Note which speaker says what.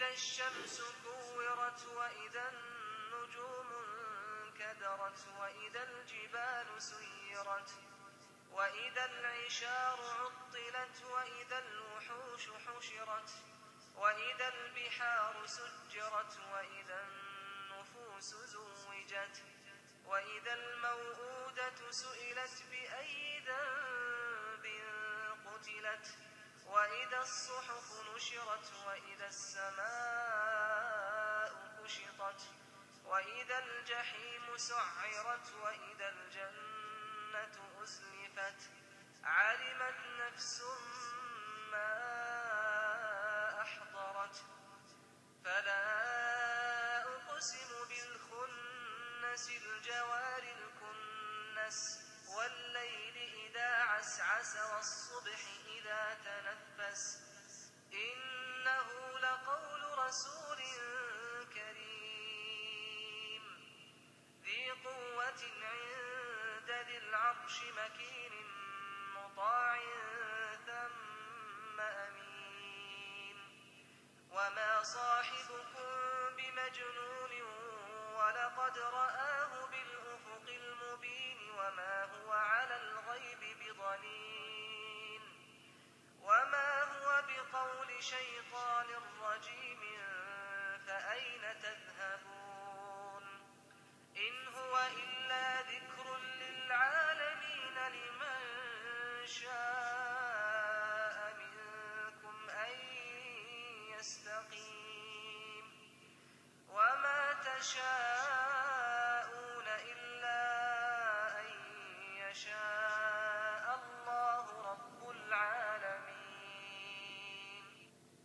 Speaker 1: إذا الشمس كورت وإذا النجوم انكدرت وإذا الجبال سيرت وإذا العشار عطلت وإذا الوحوش حشرت وإذا البحار سجرت وإذا النفوس زوجت وإذا الموءودة سئلت بأي ذنب قتلت وإذا الصحف نشرت وإذا السماء كشطت وإذا الجحيم سعرت وإذا الجنة أزلفت علمت نفس ما أحضرت فلا أقسم بالخنس الجوار الكنس والليل إذا عسعس والصبح إذا تنفس إنه لقول رسول كريم ذي قوة عند ذي العرش مكين مطاع ثم أمين وما صاحبكم بمجنون ولقد رآه بالأفق المبين وما هو على الغيب بضنين وما هو بقول شيطان رجيم فأين تذهبون